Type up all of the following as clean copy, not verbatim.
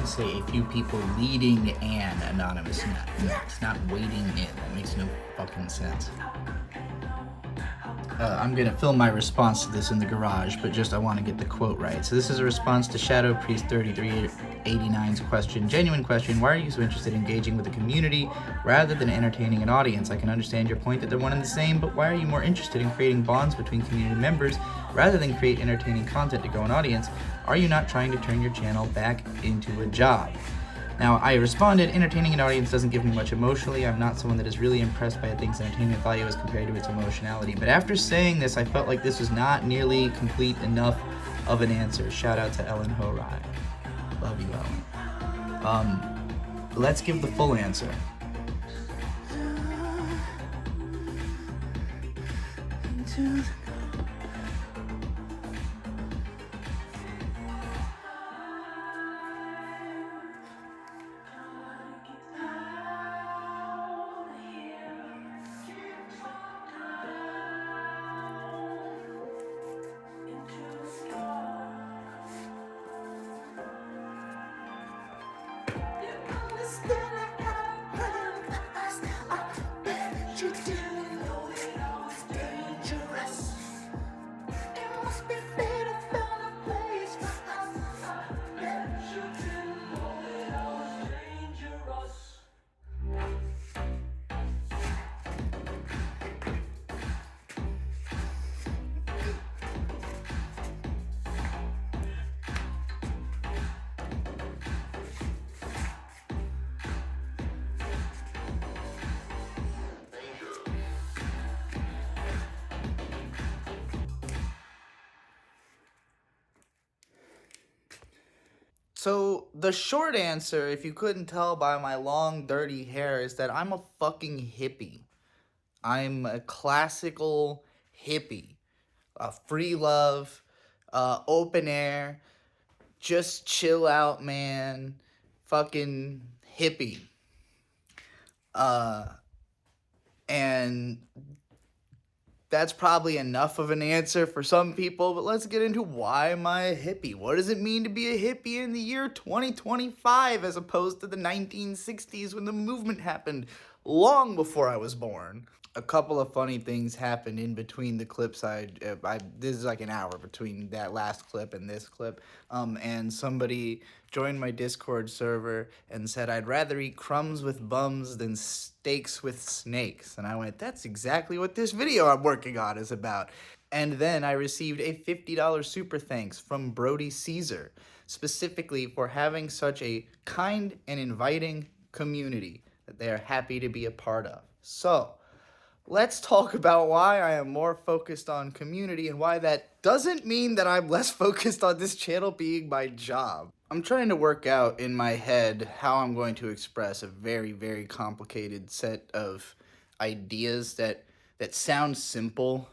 should say a few people leading an anonymous net. No, it's not waiting in. That makes no fucking sense. I'm gonna film my response to this in the garage, but just I want to get the quote right. So this is a response to Shadow Priest 3389's question, genuine question, why are you so interested in engaging with the community rather than entertaining an audience? I can understand your point that they're one and the same, but why are you more interested in creating bonds between community members rather than create entertaining content to grow an audience? Are you not trying to turn your channel back into a job? Now, I responded, entertaining an audience doesn't give me much emotionally. I'm not someone that is really impressed by a thing's entertainment value as compared to its emotionality. But after saying this, I felt like this was not nearly complete enough of an answer. Shout out to Ellen Horai. Love you, Ellen. Let's give the full answer. So, the short answer, if you couldn't tell by my long, dirty hair, is that I'm a fucking hippie. I'm a classical hippie. Free love, open air, just chill out, man. Fucking hippie. And that's probably enough of an answer for some people, but let's get into why am I a hippie? What does it mean to be a hippie in the year 2025 as opposed to the 1960s when the movement happened long before I was born? A couple of funny things happened in between the clips. This is like an hour between that last clip and this clip. And somebody joined my Discord server and said, I'd rather eat crumbs with bums than steaks with snakes. And I went, that's exactly what this video I'm working on is about. And then I received a $50 super thanks from Brody Caesar, specifically for having such a kind and inviting community that they are happy to be a part of. So, let's talk about why I am more focused on community and why that doesn't mean that I'm less focused on this channel being my job. I'm trying to work out in my head how I'm going to express a very, very complicated set of ideas that sound simple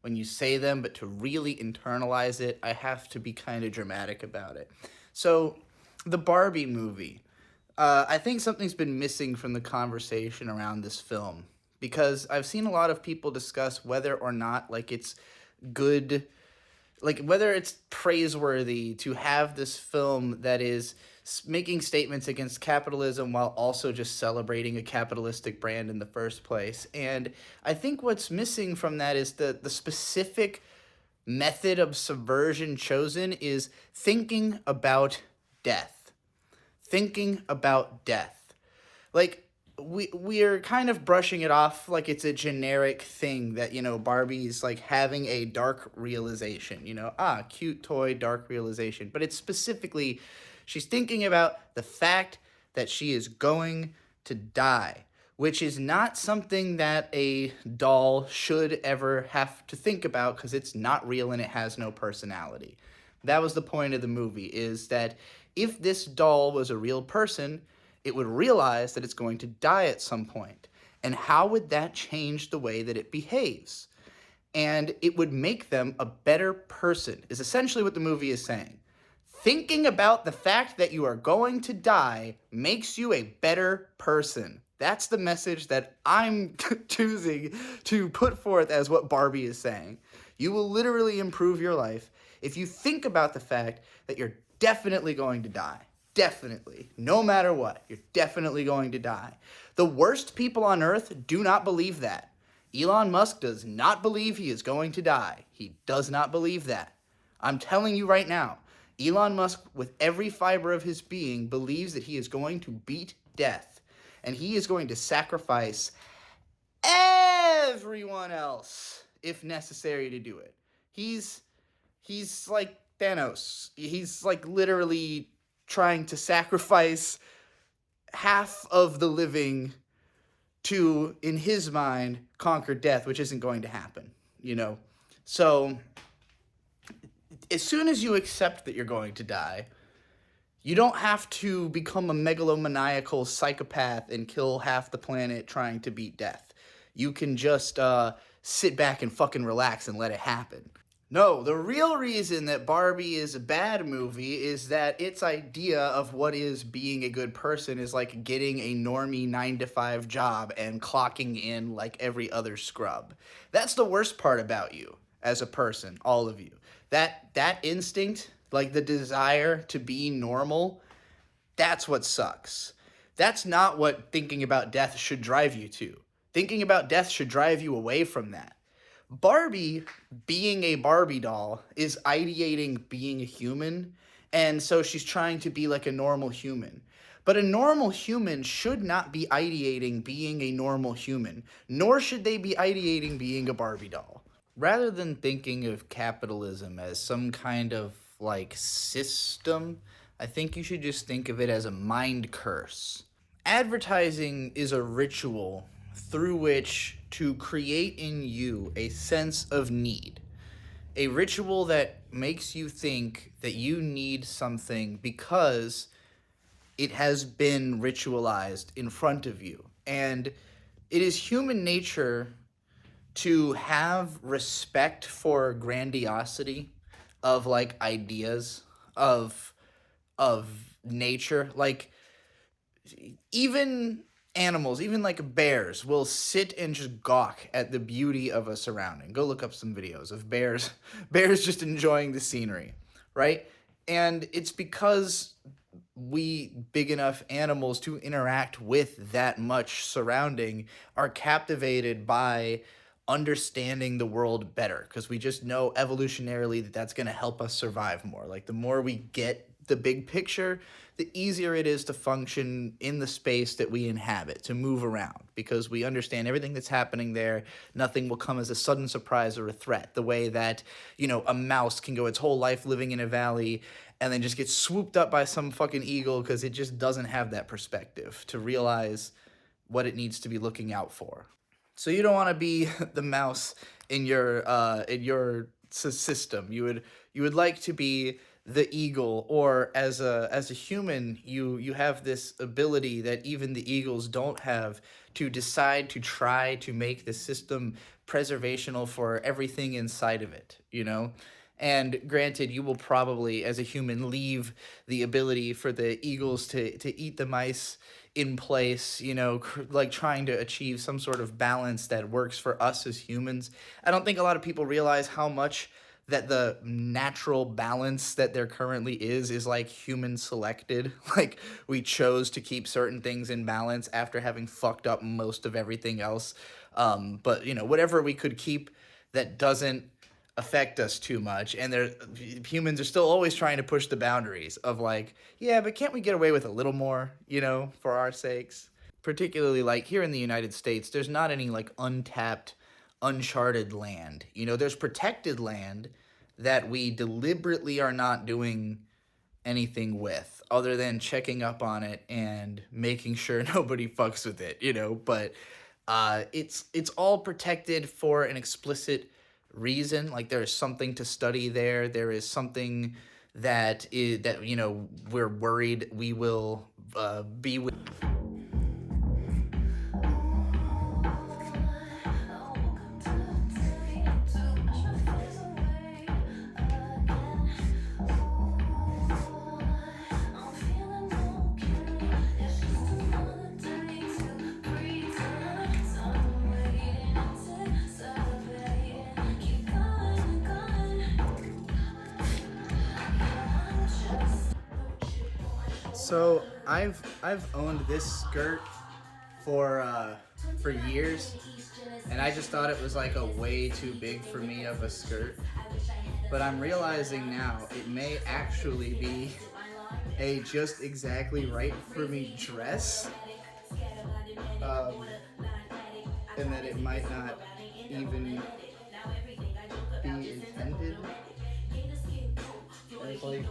when you say them, but to really internalize it, I have to be kind of dramatic about it. So, the Barbie movie. I think something's been missing from the conversation around this film, because I've seen a lot of people discuss whether or not, like, it's good, like, whether it's praiseworthy to have this film that is making statements against capitalism while also just celebrating a capitalistic brand in the first place. And I think what's missing from that is the specific method of subversion chosen is thinking about death. Thinking about death. Like, we're kind of brushing it off like it's a generic thing that, you know, Barbie's like having a dark realization, you know, cute toy, dark realization. But it's specifically, she's thinking about the fact that she is going to die, which is not something that a doll should ever have to think about because it's not real and it has no personality. That was the point of the movie, is that if this doll was a real person, it would realize that it's going to die at some point. And how would that change the way that it behaves? And it would make them a better person, is essentially what the movie is saying. Thinking about the fact that you are going to die makes you a better person. That's the message that I'm choosing to put forth as what Barbie is saying. You will literally improve your life if you think about the fact that you're definitely going to die. Definitely. No matter what, you're definitely going to die. The worst people on earth do not believe that. Elon Musk does not believe he is going to die. He does not believe that. I'm telling you right now, Elon Musk, with every fiber of his being, believes that he is going to beat death. And he is going to sacrifice everyone else if necessary to do it. He's like Thanos. He's like literally trying to sacrifice half of the living to, in his mind, conquer death, which isn't going to happen, you know? So, as soon as you accept that you're going to die, you don't have to become a megalomaniacal psychopath and kill half the planet trying to beat death. You can just sit back and fucking relax and let it happen. No, the real reason that Barbie is a bad movie is that its idea of what is being a good person is like getting a normie 9 to 5 job and clocking in like every other scrub. That's the worst part about you as a person, all of you. That instinct, like the desire to be normal, that's what sucks. That's not what thinking about death should drive you to. Thinking about death should drive you away from that. Barbie, being a Barbie doll, is ideating being a human, and so she's trying to be like a normal human. But a normal human should not be ideating being a normal human, nor should they be ideating being a Barbie doll. Rather than thinking of capitalism as some kind of like system, I think you should just think of it as a mind curse. Advertising is a ritual through which to create in you a sense of need. A ritual that makes you think that you need something because it has been ritualized in front of you. And it is human nature to have respect for grandiosity of like ideas of nature. Like even animals, even like bears, will sit and just gawk at the beauty of a surrounding. Go look up some videos of bears bears just enjoying the scenery, right? And it's because we big enough animals to interact with that much surrounding are captivated by understanding the world better, because we just know evolutionarily that that's going to help us survive more. Like the more we get the big picture, the easier it is to function in the space that we inhabit, to move around, because we understand everything that's happening there. Nothing will come as a sudden surprise or a threat, the way that, you know, a mouse can go its whole life living in a valley and then just get swooped up by some fucking eagle because it just doesn't have that perspective to realize what it needs to be looking out for. So you don't want to be the mouse in your system. You would like to be the eagle, or as a human, you have this ability that even the eagles don't have, to decide to try to make the system preservational for everything inside of it, you know? And granted, you will probably, as a human, leave the ability for the eagles to eat the mice in place, you know, like trying to achieve some sort of balance that works for us as humans. I don't think a lot of people realize how much that the natural balance that there currently is like human selected. Like we chose to keep certain things in balance after having fucked up most of everything else. But you know, whatever we could keep that doesn't affect us too much, and humans are still always trying to push the boundaries of like, yeah, but can't we get away with a little more, you know, for our sakes? Particularly like here in the United States, there's not any like untapped, uncharted land. You know, there's protected land that we deliberately are not doing anything with, other than checking up on it and making sure nobody fucks with it, you know. But it's all protected for an explicit reason. Like there is something to study there. There is something that you know, we're worried we will be with. So I've owned this skirt for years, and I just thought it was like a way too big for me of a skirt. But I'm realizing now it may actually be a just exactly right for me dress, um, and that it might not even be intended as like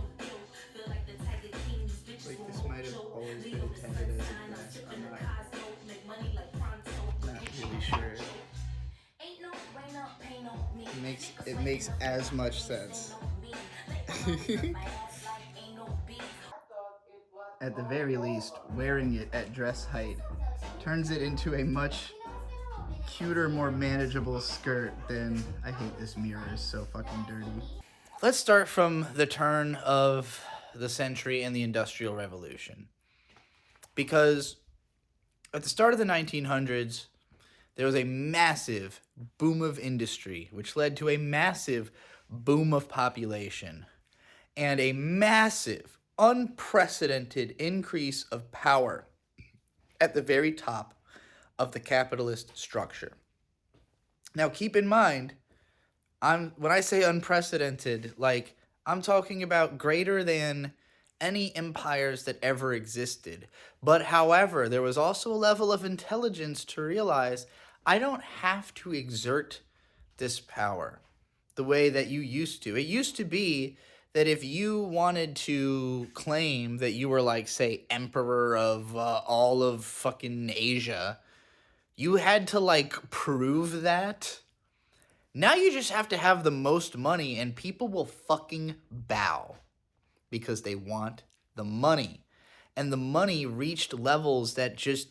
this might have always been intended as a dress. I'm not really sure. It makes as much sense. At the very least, wearing it at dress height turns it into a much cuter, more manageable skirt than I hate this mirror is so fucking dirty. Let's start from the turn of the century and the Industrial Revolution. Because at the start of the 1900s, there was a massive boom of industry, which led to a massive boom of population and a massive, unprecedented increase of power at the very top of the capitalist structure. Now, keep in mind, when I say unprecedented, like, I'm talking about greater than any empires that ever existed. But however, there was also a level of intelligence to realize I don't have to exert this power the way that you used to. It used to be that if you wanted to claim that you were, like, say, emperor of all of fucking Asia, you had to, like, prove that. Now you just have to have the most money and people will fucking bow because they want the money. And the money reached levels that just...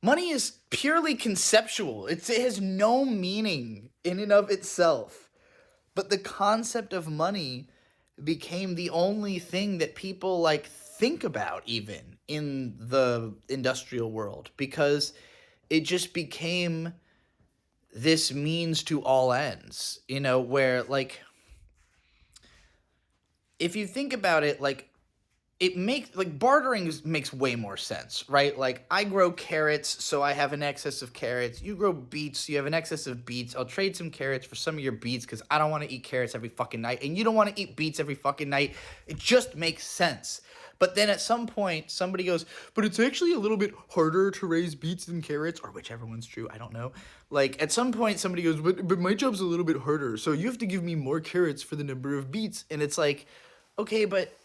Money is purely conceptual. It has no meaning in and of itself. But the concept of money became the only thing that people, like, think about even in the industrial world, because it just became this means to all ends, you know, where, like, if you think about it, like, it makes, like, bartering makes way more sense, right? Like, I grow carrots, so I have an excess of carrots. You grow beets, so you have an excess of beets. I'll trade some carrots for some of your beets because I don't want to eat carrots every fucking night, and you don't want to eat beets every fucking night. It just makes sense. But then at some point, somebody goes, but it's actually a little bit harder to raise beets than carrots, or whichever one's true, I don't know. Like, at some point, somebody goes, but my job's a little bit harder, so you have to give me more carrots for the number of beets. And it's like, okay, but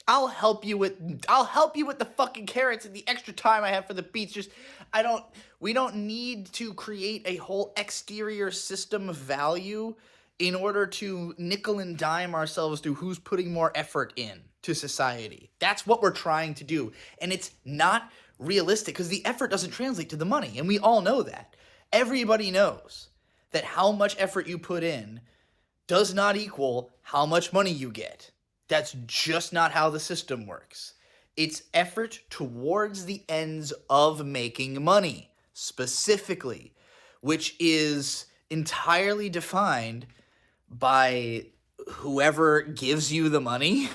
I'll help you with the fucking carrots and the extra time I have for the beets. Just, we don't need to create a whole exterior system of value in order to nickel and dime ourselves to who's putting more effort in to society. That's what we're trying to do. And it's not realistic because the effort doesn't translate to the money. And we all know that. Everybody knows that how much effort you put in does not equal how much money you get. That's just not how the system works. It's effort towards the ends of making money, specifically, which is entirely defined by whoever gives you the money.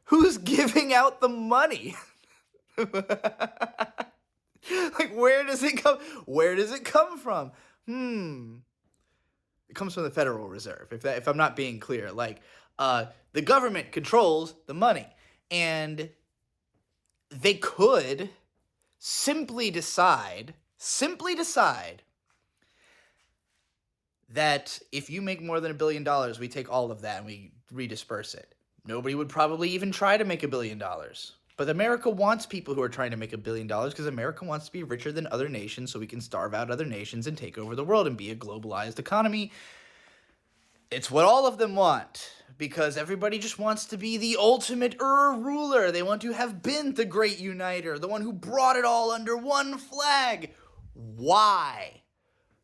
Who's giving out the money? Like, where does it come from? It comes from the Federal Reserve, if I'm not being clear. Like, the government controls the money, and they could simply decide that if you make more than $1 billion, we take all of that and we redisperse it. Nobody would probably even try to make $1 billion. But America wants people who are trying to make $1 billion because America wants to be richer than other nations so we can starve out other nations and take over the world and be a globalized economy. It's what all of them want, because everybody just wants to be the ultimate ruler. They want to have been the great uniter, the one who brought it all under one flag. Why?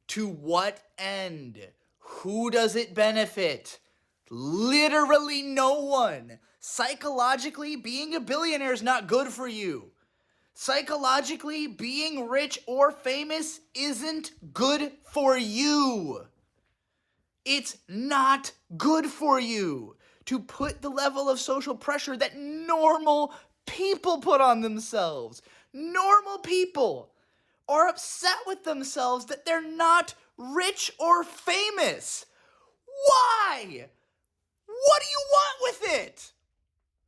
To what end? Who does it benefit? Literally no one. Psychologically, being a billionaire is not good for you. Psychologically, being rich or famous isn't good for you. It's not good for you. to put the level of social pressure that normal people put on themselves. Normal people are upset with themselves that they're not rich or famous. Why? What do you want with it?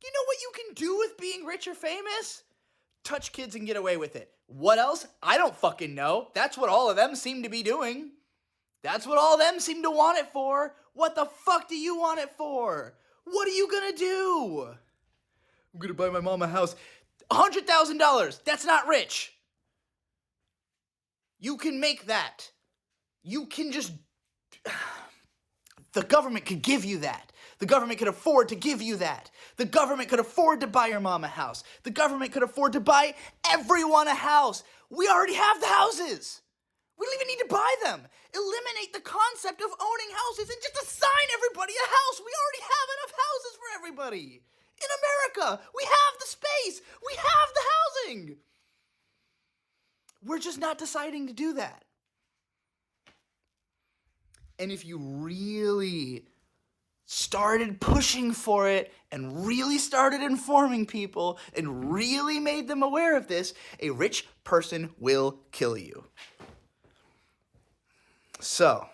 You know what you can do with being rich or famous? Touch kids and get away with it. What else? I don't fucking know. That's what all of them seem to be doing. That's what all of them seem to want it for. What the fuck do you want it for? What are you gonna do? I'm gonna buy my mom a house. $100,000. That's not rich. You can make that. You can just... The government could give you that. The government could afford to give you that. The government could afford to buy your mom a house. The government could afford to buy everyone a house. We already have the houses. We don't even need to buy them. Eliminate the concept of owning houses and just assign everybody a house. We already have enough houses for everybody. In America, we have the space. We have the housing. We're just not deciding to do that. And if you really started pushing for it and really started informing people and really made them aware of this, a rich person will kill you. So,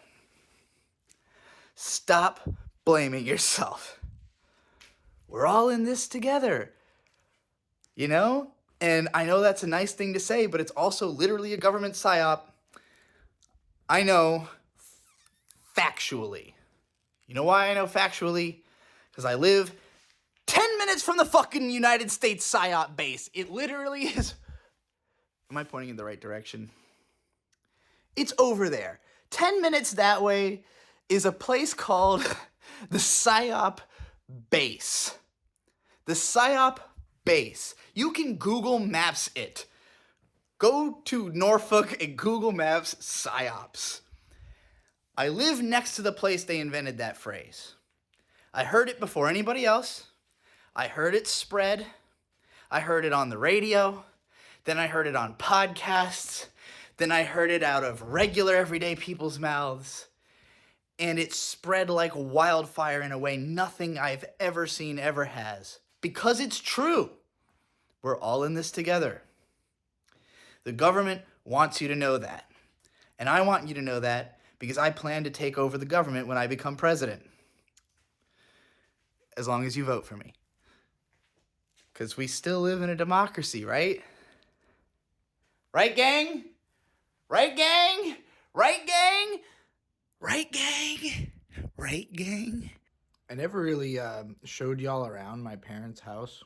stop blaming yourself. We're all in this together, you know? And I know that's a nice thing to say, but it's also literally a government psyop. I know factually. You know why I know factually? Because I live 10 minutes from the fucking United States psyop base. It literally is... Am I pointing in the right direction? It's over there. 10 minutes that way is a place called the psyop base. The psyop base. You can Google Maps it. Go to Norfolk and Google Maps psyops. I live next to the place they invented that phrase. I heard it before anybody else. I heard it spread. I heard it on the radio. Then I heard it on podcasts. Then I heard it out of regular everyday people's mouths. And it spread like wildfire in a way nothing I've ever seen ever has. Because it's true. We're all in this together. The government wants you to know that. And I want you to know that because I plan to take over the government when I become president. As long as you vote for me. Because we still live in a democracy, right? Right, gang? Right, gang? Right, gang? Right, gang? Right, gang? I never really showed y'all around my parents' house.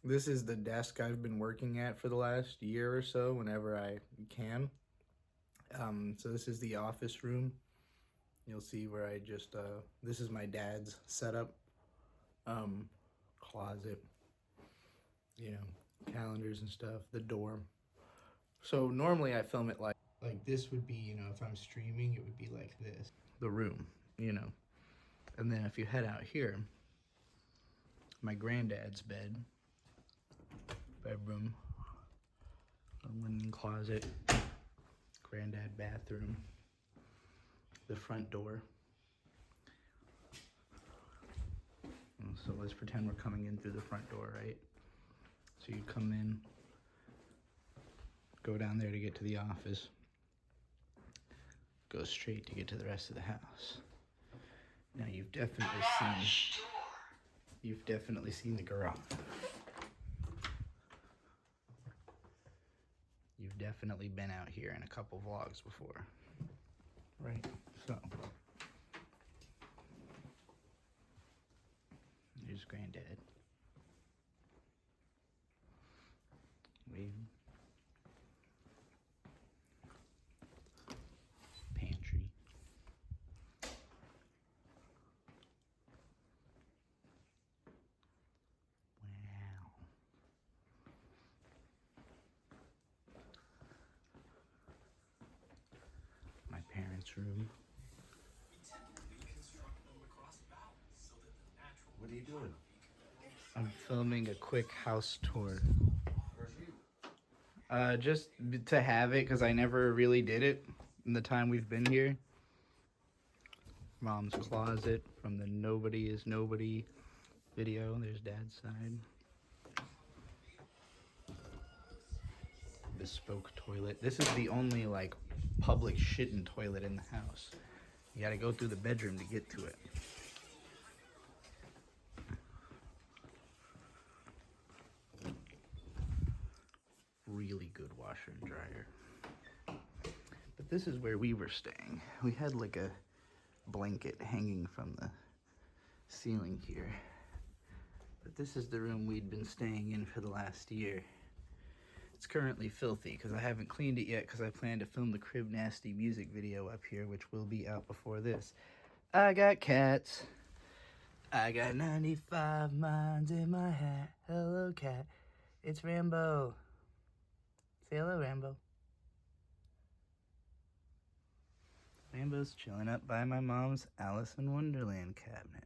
This is the desk I've been working at for the last year or so whenever I can. So this is the office room. You'll see where I just, this is my dad's setup. Closet, you know, calendars and stuff, the dorm. So normally I film it like this would be, you know, if I'm streaming, it would be like this. The room, you know. And then if you head out here, my granddad's bedroom, a linen closet, granddad bathroom, the front door. So let's pretend we're coming in through the front door, right? So you come in, go down there to get to the office, go straight to get to the rest of the house. Now you've definitely seen the garage. You've definitely been out here in a couple vlogs before, right? So here's Granddad. Waving. Pantry. Wow. My parents' room. What are you doing? I'm filming a quick house tour. Just to have it, because I never really did it in the time we've been here. Mom's closet from the Nobody is Nobody video. There's Dad's side. Bespoke toilet. This is the only like public shitting toilet in the house. You gotta go through the bedroom to get to it. Really good washer and dryer. But this is where we were staying. We had like a blanket hanging from the ceiling here. But this is the room we'd been staying in for the last year. It's currently filthy because I haven't cleaned it yet because I plan to film the Crib Nasty music video up here, which will be out before this. I got cats. I got 95 minds in my hat. Hello, cat. It's Rambo. Say hello, Rambo. Rambo's chilling up by my mom's Alice in Wonderland cabinet.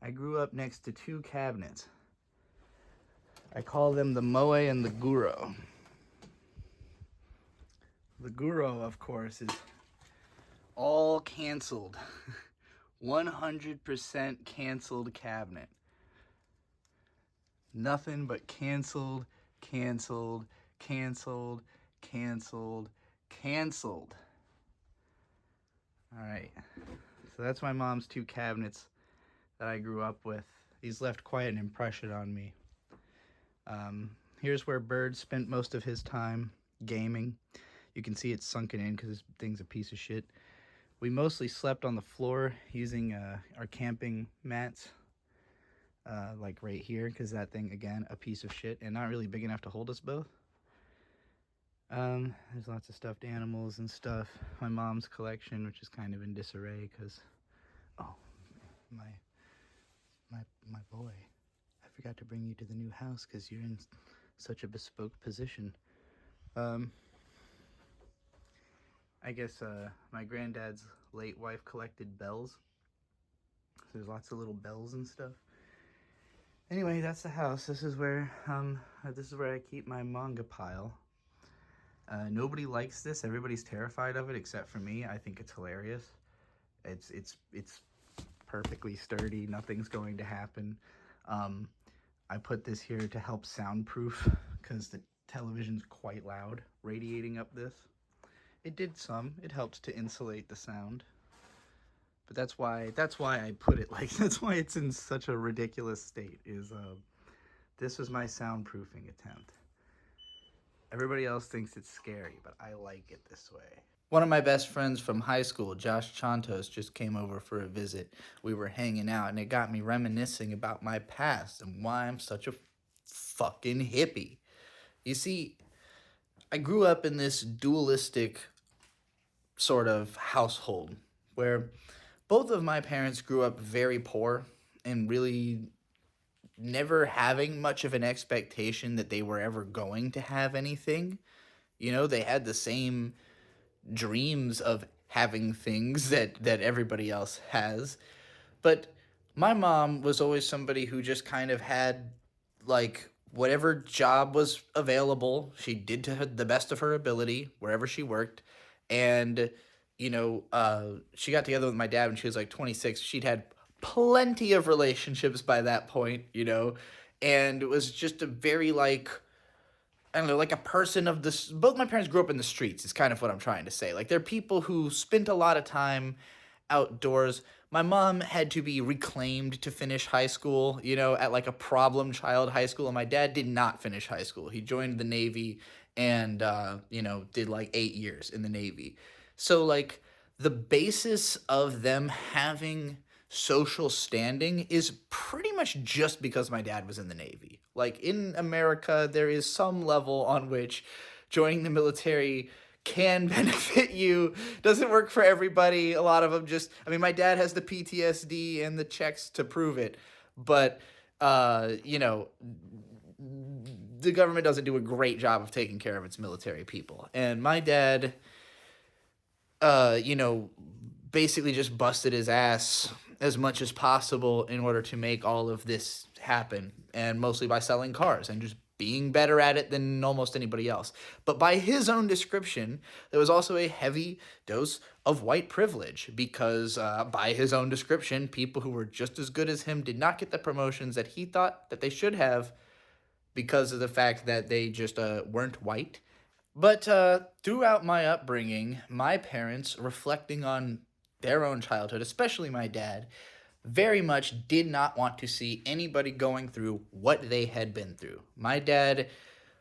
I grew up next to two cabinets. I call them the Moe and the Guro. The Guro, of course, is all canceled. 100% canceled cabinet. Nothing but canceled, canceled, canceled, canceled, canceled. All right, so that's my mom's two cabinets that I grew up with. These left quite an impression on me. Here's where Bird spent most of his time gaming. You can see it's sunken in because this thing's a piece of shit. We mostly slept on the floor using our camping mats, like right here, because that thing, again, a piece of shit and not really big enough to hold us both. There's lots of stuffed animals and stuff. My mom's collection, which is kind of in disarray because, oh, my boy, I forgot to bring you to the new house because you're in such a bespoke position. I guess my granddad's late wife collected bells. So there's lots of little bells and stuff. Anyway, that's the house. This is where I keep my manga pile. Nobody likes this. Everybody's terrified of it except for me. I think it's hilarious. It's perfectly sturdy. Nothing's going to happen. I put this here to help soundproof because the television's quite loud radiating up this. It did some. It helped to insulate the sound. But that's why I put it like, that's why it's in such a ridiculous state, is this was my soundproofing attempt. Everybody else thinks it's scary, but I like it this way. One of my best friends from high school, Josh Chantos, just came over for a visit. We were hanging out, and it got me reminiscing about my past and why I'm such a fucking hippie. You see, I grew up in this dualistic sort of household where both of my parents grew up very poor and really never having much of an expectation that they were ever going to have anything. You know, they had the same dreams of having things that everybody else has. But my mom was always somebody who just kind of had, like, whatever job was available, she did to the best of her ability wherever she worked. And, you know, she got together with my dad when she was like 26. She'd had plenty of relationships by that point, you know, and it was just a very, like, I don't know, like a person of this. Both my parents grew up in the streets, is kind of what I'm trying to say. Like, they're people who spent a lot of time outdoors. My mom had to be reclaimed to finish high school, you know, at like a problem child high school. And my dad did not finish high school. He joined the Navy and, you know, did like 8 years in the Navy. So, like, the basis of them having social standing is pretty much just because my dad was in the Navy. Like, in America, there is some level on which joining the military can benefit you. Doesn't work for everybody. A lot of them just, I mean, my dad has the PTSD and the checks to prove it, but, you know, the government doesn't do a great job of taking care of its military people. And my dad, you know, basically just busted his ass as much as possible in order to make all of this happen, and mostly by selling cars and just being better at it than almost anybody else. But by his own description, there was also a heavy dose of white privilege because, by his own description, people who were just as good as him did not get the promotions that he thought that they should have because of the fact that they just weren't white. But throughout my upbringing, my parents, reflecting on their own childhood, especially my dad, very much did not want to see anybody going through what they had been through. My dad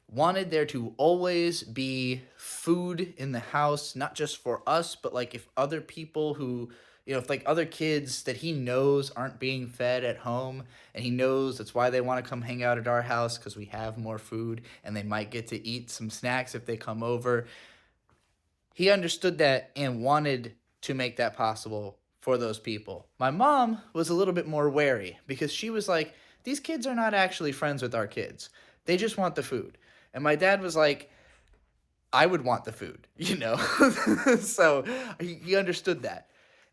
wanted there to always be food in the house, not just for us, but like if other people who, if like other kids that he knows aren't being fed at home, and he knows that's why they want to come hang out at our house because we have more food and they might get to eat some snacks if they come over. He understood that and wanted to make that possible for those people. My mom was a little bit more wary because she was like, these kids are not actually friends with our kids. They just want the food. And my dad was like, I would want the food, So he understood that.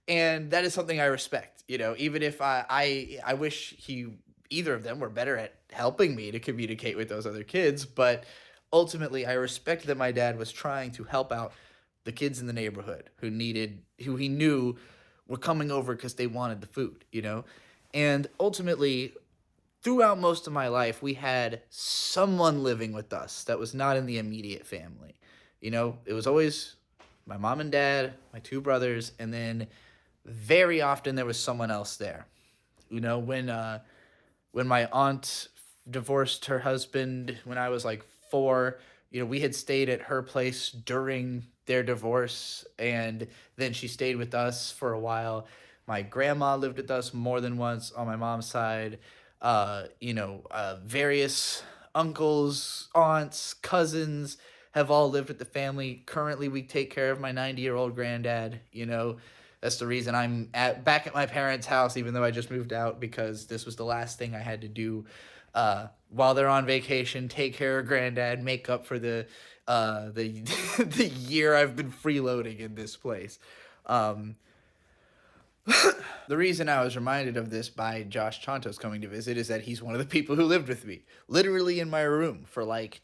And that is something I respect, even if I wish either of them were better at helping me to communicate with those other kids. But ultimately, I respect that my dad was trying to help out the kids in the neighborhood who he knew were coming over because they wanted the food, And ultimately, throughout most of my life, we had someone living with us that was not in the immediate family. It was always my mom and dad, my two brothers, and then very often there was someone else there. When my aunt divorced her husband when I was like 4, we had stayed at her place during their divorce, and then she stayed with us for a while. My grandma lived with us more than once on my mom's side. Various uncles, aunts, cousins have all lived with the family. Currently, we take care of my 90-year-old granddad. That's the reason I'm back at my parents' house, even though I just moved out, because this was the last thing I had to do while they're on vacation, take care of granddad, make up for the the year I've been freeloading in this place. The reason I was reminded of this by Josh Chantos coming to visit is that he's one of the people who lived with me, literally in my room for like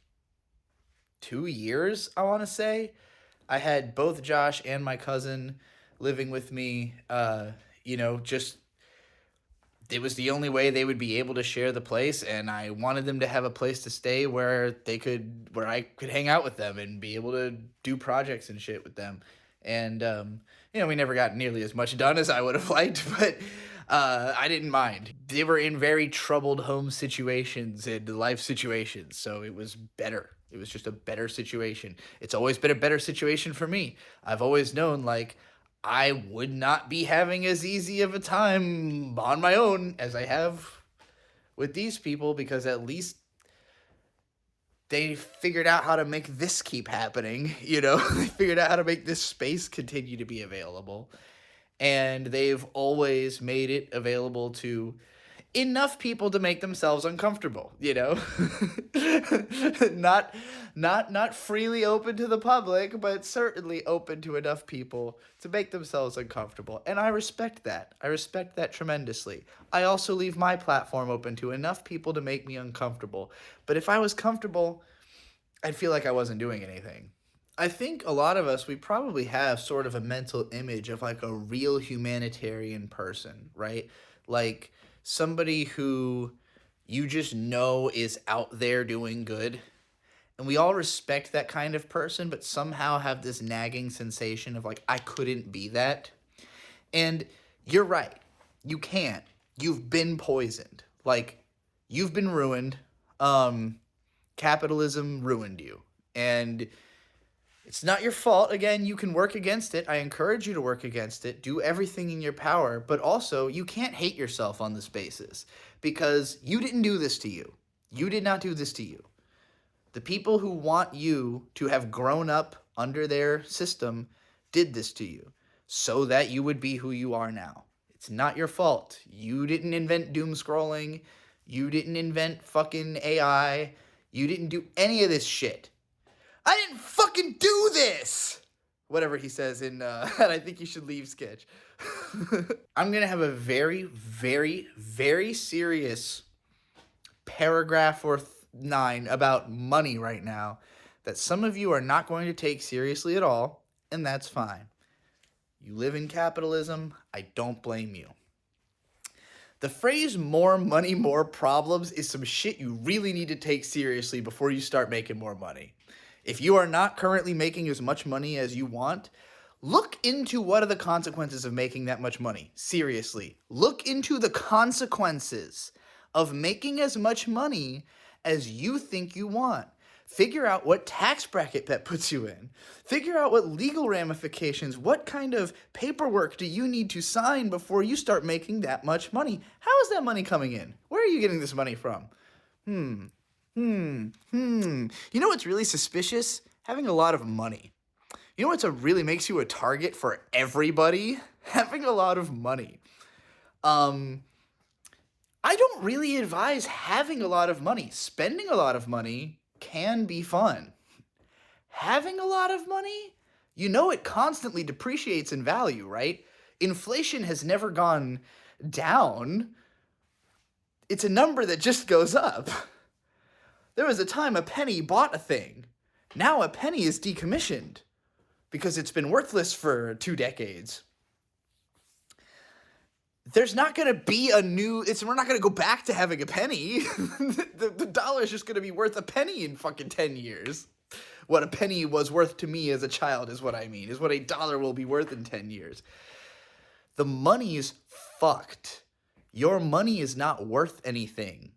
2 years, I want to say. I had both Josh and my cousin living with me, just it was the only way they would be able to share the place, and I wanted them to have a place to stay where I could hang out with them and be able to do projects and shit with them. And we never got nearly as much done as I would have liked, but I didn't mind. They were in very troubled home situations and life situations, so it was better. It was just a better situation. It's always been a better situation for me. I've always known, like, I would not be having as easy of a time on my own as I have with these people, because at least they figured out how to make this keep happening, They figured out how to make this space continue to be available. And they've always made it available to enough people to make themselves uncomfortable, not freely open to the public, but certainly open to enough people to make themselves uncomfortable. And I respect that. I respect that tremendously. I also leave my platform open to enough people to make me uncomfortable. But if I was comfortable, I'd feel like I wasn't doing anything. I think a lot of us, we probably have sort of a mental image of like a real humanitarian person, right? Like somebody who you just know is out there doing good. And we all respect that kind of person, but somehow have this nagging sensation of like, I couldn't be that. And you're right. You can't. You've been poisoned. Like, you've been ruined. Capitalism ruined you. And it's not your fault. Again, you can work against it. I encourage you to work against it. Do everything in your power. But also, you can't hate yourself on this basis, because you didn't do this to you. You did not do this to you. The people who want you to have grown up under their system did this to you so that you would be who you are now. It's not your fault. You didn't invent doom scrolling. You didn't invent fucking AI. You didn't do any of this shit. I didn't fucking do this! Whatever he says in, and I think you should leave sketch. I'm going to have a very, very, very serious paragraph worth 9 about money right now that some of you are not going to take seriously at all, and that's fine. You live in capitalism, I don't blame you. The phrase more money, more problems is some shit you really need to take seriously before you start making more money. If you are not currently making as much money as you want, look into what are the consequences of making that much money. Seriously, look into the consequences of making as much money as you think you want. Figure out what tax bracket that puts you in. Figure out what legal ramifications, what kind of paperwork do you need to sign before you start making that much money? How is that money coming in? Where are you getting this money from? You know what's really suspicious? Having a lot of money. You know what's really makes you a target for everybody? Having a lot of money. I don't really advise having a lot of money. Spending a lot of money can be fun. Having a lot of money, you know it constantly depreciates in value, right? Inflation has never gone down. It's a number that just goes up. There was a time a penny bought a thing. Now a penny is decommissioned because it's been worthless for 2 decades. There's not going to be we're not going to go back to having a penny. The dollar is just going to be worth a penny in fucking 10 years. What a penny was worth to me as a child is what I mean, is what a dollar will be worth in 10 years. The money is fucked. Your money is not worth anything.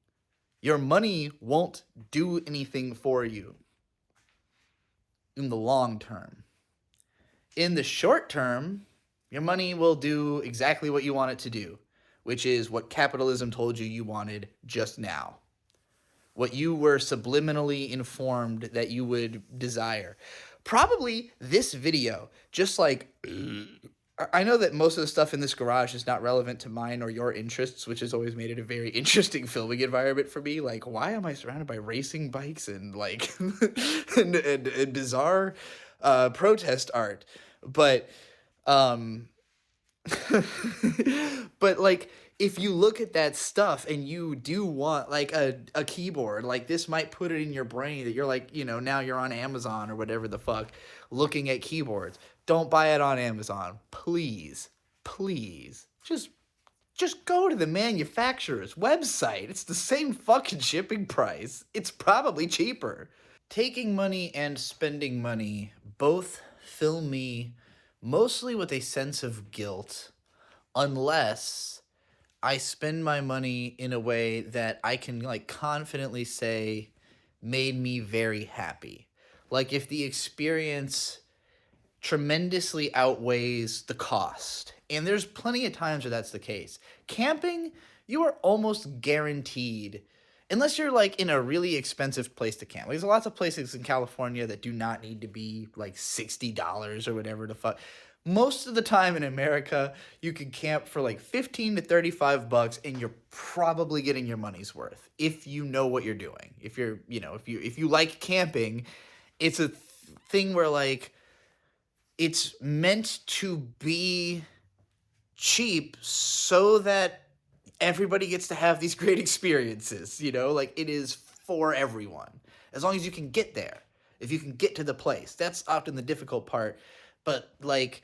Your money won't do anything for you in the long term. In the short term, your money will do exactly what you want it to do, which is what capitalism told you you wanted just now. What you were subliminally informed that you would desire. Probably this video, just like, I know that most of the stuff in this garage is not relevant to mine or your interests, which has always made it a very interesting filming environment for me. Like, why am I surrounded by racing bikes and like and bizarre protest art? But but like, if you look at that stuff and you do want like a keyboard, like this might put it in your brain that you're like, you know, now you're on Amazon or whatever the fuck looking at keyboards. Don't buy it on Amazon. Please. Just go to the manufacturer's website. It's the same fucking shipping price. It's probably cheaper. Taking money and spending money both fill me mostly with a sense of guilt, unless I spend my money in a way that I can like confidently say made me very happy. Like if the experience tremendously outweighs the cost. And there's plenty of times where that's the case. Camping, you are almost guaranteed, unless you're like in a really expensive place to camp. There's lots of places in California that do not need to be like $60 or whatever the fuck. Most of the time in America, you can camp for like $15 to $35 and you're probably getting your money's worth if you know what you're doing. If you're, you know, if you like camping, it's a thing where like it's meant to be cheap so that everybody gets to have these great experiences, you know? Like, it is for everyone. As long as you can get there. If you can get to the place. That's often the difficult part. But, like,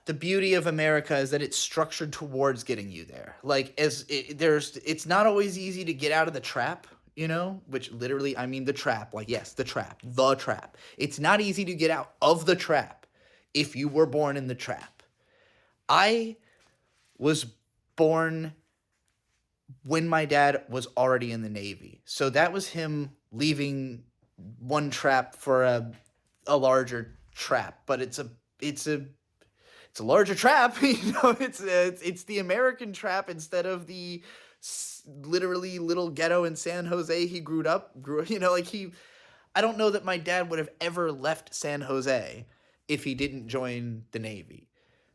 the beauty of America is that it's structured towards getting you there. Like, it's not always easy to get out of the trap, you know? Which literally, I mean the trap. Like, yes, the trap. The trap. It's not easy to get out of the trap if you were born in the trap. I was born when my dad was already in the Navy. So that was him leaving one trap for a larger trap. But it's a larger trap, you know. It's the American trap instead of the literally little ghetto in San Jose he grew up, you know, like I don't know that my dad would have ever left San Jose if he didn't join the Navy.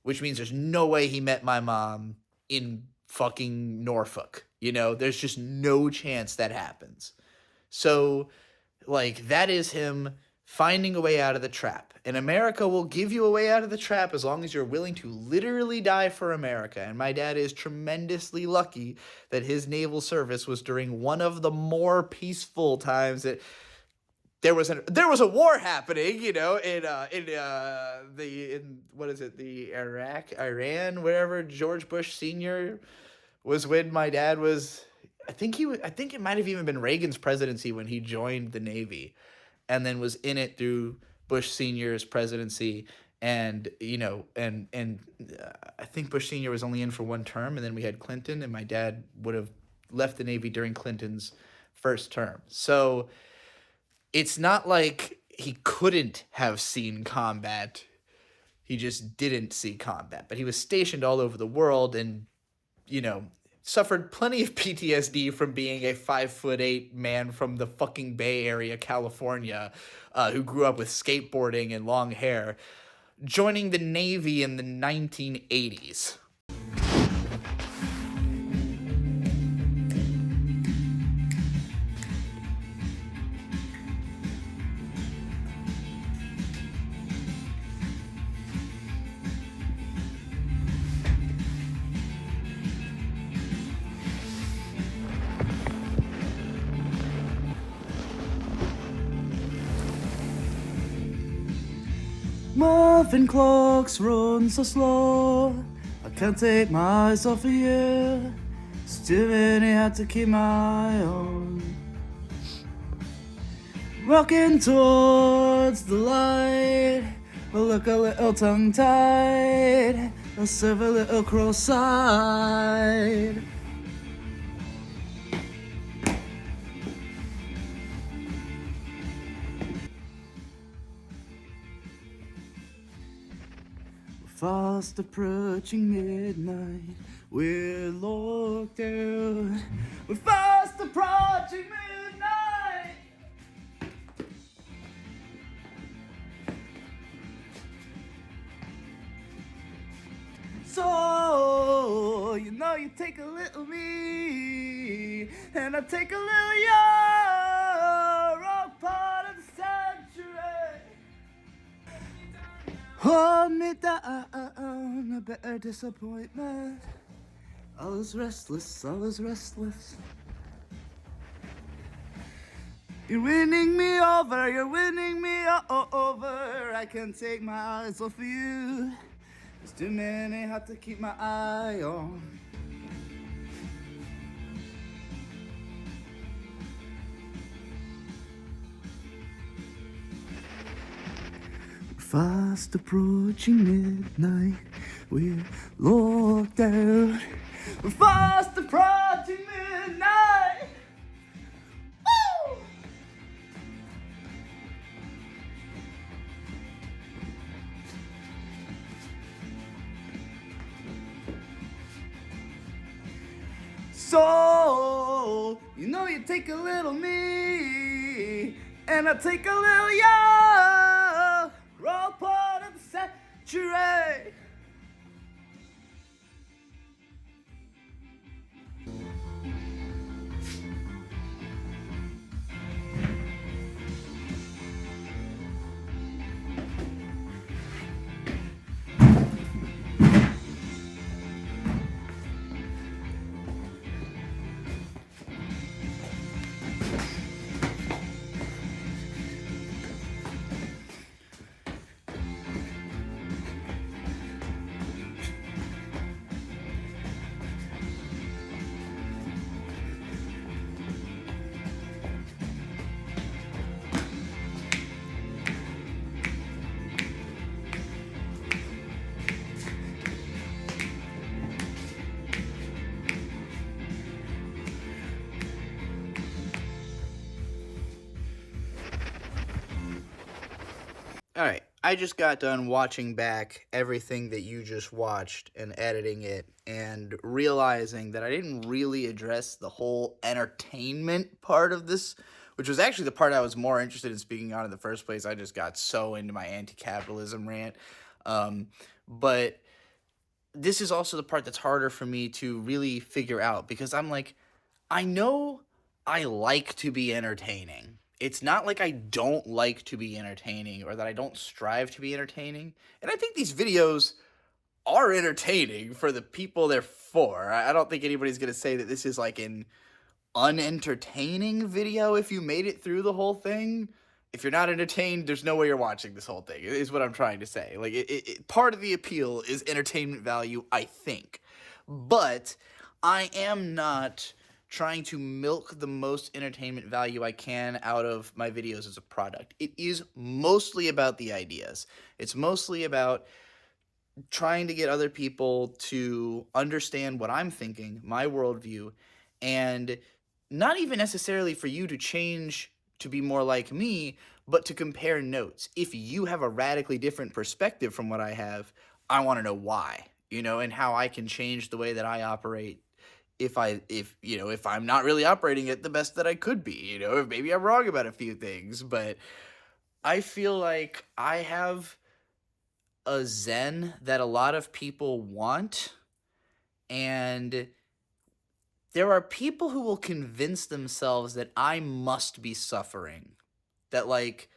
Which means there's no way he met my mom in fucking Norfolk. You know, there's just no chance that happens. So, like, that is him finding a way out of the trap. And America will give you a way out of the trap as long as you're willing to literally die for America. And my dad is tremendously lucky that his naval service was during one of the more peaceful times that there was a war happening, in what is it, the Iran, wherever George Bush Sr. was when my dad was. I think it might have even been Reagan's presidency when he joined the Navy, and then was in it through Bush Sr.'s presidency. And I think Bush Sr. was only in for one term, and then we had Clinton, and my dad would have left the Navy during Clinton's first term. So it's not like he couldn't have seen combat. He just didn't see combat. But he was stationed all over the world and, suffered plenty of PTSD from being a 5'8" man from the fucking Bay Area, California, who grew up with skateboarding and long hair, joining the Navy in the 1980s. Muffin clocks run so slow, I can't take my eyes off of you. Still many had to keep my own. Rocking towards the light, but look a little tongue-tied, I'll serve a little cross-eyed. Fast approaching midnight, we're locked out. We're fast approaching midnight. So, you take a little me, and I take a little you, all part of the sanctuary. Hold me down, a bitter disappointment. All is restless, all is restless. You're winning me over, you're winning me over. I can't take my eyes off of you. There's too many hard to keep my eye on. Fast approaching midnight, we're locked out. We're fast approaching midnight. Woo! So, you take a little me, and I take a little you. We're all part of the sanctuary. Alright, I just got done watching back everything that you just watched and editing it and realizing that I didn't really address the whole entertainment part of this, which was actually the part I was more interested in speaking on in the first place. I just got so into my anti-capitalism rant. But this is also the part that's harder for me to really figure out because I'm like, I know I like to be entertaining. it's not like I don't like to be entertaining or that I don't strive to be entertaining. And I think these videos are entertaining for the people they're for. I don't think anybody's going to say that this is like an unentertaining video if you made it through the whole thing. If you're not entertained, there's no way you're watching this whole thing, is what I'm trying to say. Like, part of the appeal is entertainment value, I think. But I am not trying to milk the most entertainment value I can out of my videos as a product. It is mostly about the ideas. It's mostly about trying to get other people to understand what I'm thinking, my worldview, and not even necessarily for you to change to be more like me, but to compare notes. If you have a radically different perspective from what I have, I want to know why, and how I can change the way that I operate if I'm not really operating at the best that I could be, if maybe I'm wrong about a few things, but I feel like I have a zen that a lot of people want, and there are people who will convince themselves that I must be suffering, that like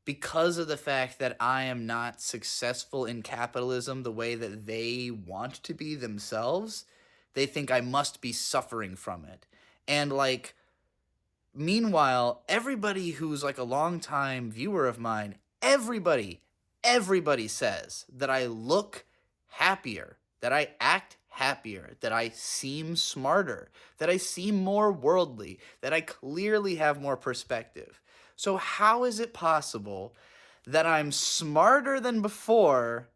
because of the fact that I am not successful in capitalism the way that they want to be themselves, they think I must be suffering from it. And like meanwhile, everybody who's like a longtime viewer of mine, everybody says that I look happier, that I act happier, that I seem smarter, that I seem more worldly, that I clearly have more perspective. So how is it possible that I'm smarter than before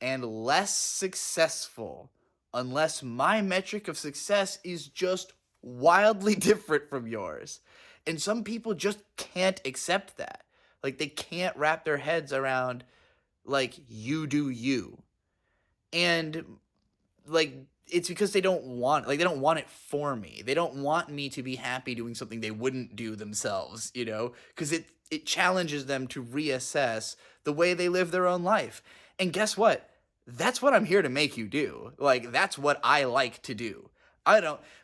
and less successful unless my metric of success is just wildly different from yours? And some people just can't accept that. Like, they can't wrap their heads around, like, you do you. And, like, it's because they don't want it for me. They don't want me to be happy doing something they wouldn't do themselves, because it challenges them to reassess the way they live their own life. And guess what? That's what I'm here to make you do. Like, that's what I like to do.